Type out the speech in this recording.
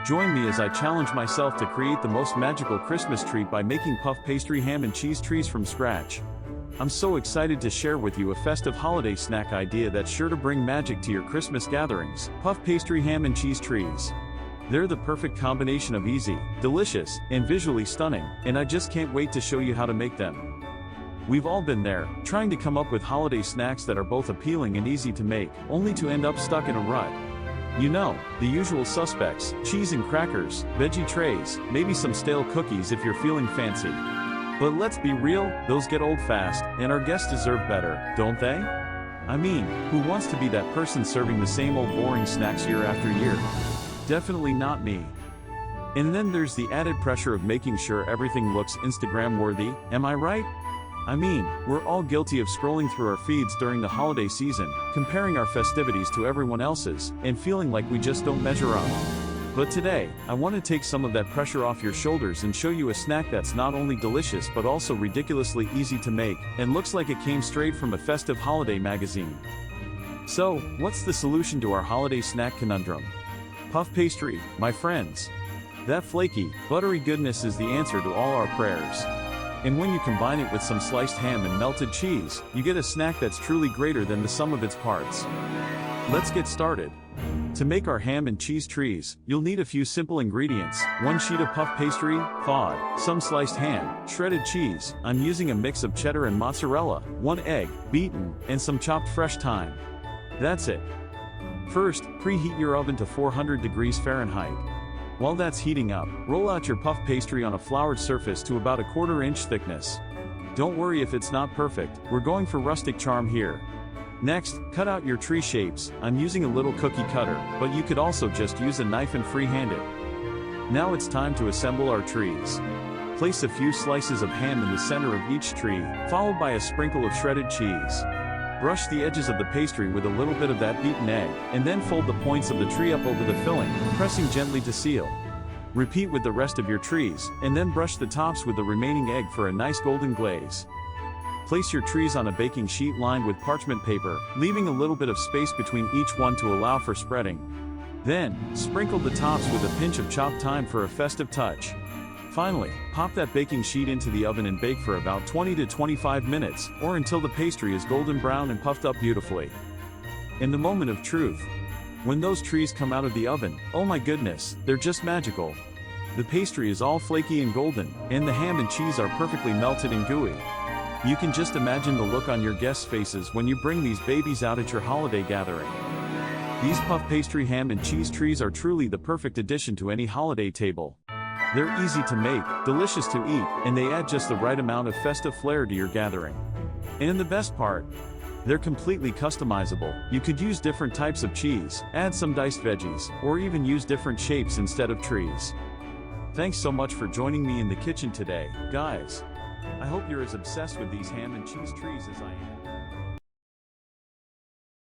Join me as I challenge myself to create the most magical Christmas treat by making puff pastry ham and cheese trees from scratch. I'm so excited to share with you a festive holiday snack idea that's sure to bring magic to your Christmas gatherings: puff pastry ham and cheese trees. They're the perfect combination of easy, delicious, and visually stunning, and I just can't wait to show you how to make them. We've all been there, trying to come up with holiday snacks that are both appealing and easy to make, only to end up stuck in a rut. You know, the usual suspects: cheese and crackers, veggie trays, maybe some stale cookies if you're feeling fancy. But let's be real, those get old fast, and our guests deserve better, don't they? I mean, who wants to be that person serving the same old boring snacks year after year? Definitely not me. And then there's the added pressure of making sure everything looks Instagram worthy, am I right? I mean, we're all guilty of scrolling through our feeds during the holiday season, comparing our festivities to everyone else's, and feeling like we just don't measure up. But today, I want to take some of that pressure off your shoulders and show you a snack that's not only delicious but also ridiculously easy to make, and looks like it came straight from a festive holiday magazine. So, what's the solution to our holiday snack conundrum? Puff pastry, my friends. That flaky, buttery goodness is the answer to all our prayers. And when you combine it with some sliced ham and melted cheese, you get a snack that's truly greater than the sum of its parts. Let's get started. To make our ham and cheese trees, you'll need a few simple ingredients: 1 sheet of puff pastry, thawed, some sliced ham, shredded cheese, I'm using a mix of cheddar and mozzarella, 1 egg, beaten, and some chopped fresh thyme. That's it. First, preheat your oven to 400 degrees Fahrenheit. While that's heating up, roll out your puff pastry on a floured surface to about 1/4 inch thickness. Don't worry if it's not perfect, we're going for rustic charm here. Next, cut out your tree shapes. I'm using a little cookie cutter, but you could also just use a knife and freehand it. Now it's time to assemble our trees. Place a few slices of ham in the center of each tree, followed by a sprinkle of shredded cheese. Brush the edges of the pastry with a little bit of that beaten egg, and then fold the points of the tree up over the filling, pressing gently to seal. Repeat with the rest of your trees, and then brush the tops with the remaining egg for a nice golden glaze. Place your trees on a baking sheet lined with parchment paper, leaving a little bit of space between each one to allow for spreading. Then, sprinkle the tops with a pinch of chopped thyme for a festive touch. Finally, pop that baking sheet into the oven and bake for about 20 to 25 minutes, or until the pastry is golden brown and puffed up beautifully. In the moment of truth, when those trees come out of the oven, oh my goodness, they're just magical. The pastry is all flaky and golden, and the ham and cheese are perfectly melted and gooey. You can just imagine the look on your guests' faces when you bring these babies out at your holiday gathering. These puff pastry ham and cheese trees are truly the perfect addition to any holiday table. They're easy to make, delicious to eat, and they add just the right amount of festive flair to your gathering. And the best part? They're completely customizable. You could use different types of cheese, add some diced veggies, or even use different shapes instead of trees. Thanks so much for joining me in the kitchen today, guys. I hope you're as obsessed with these ham and cheese trees as I am.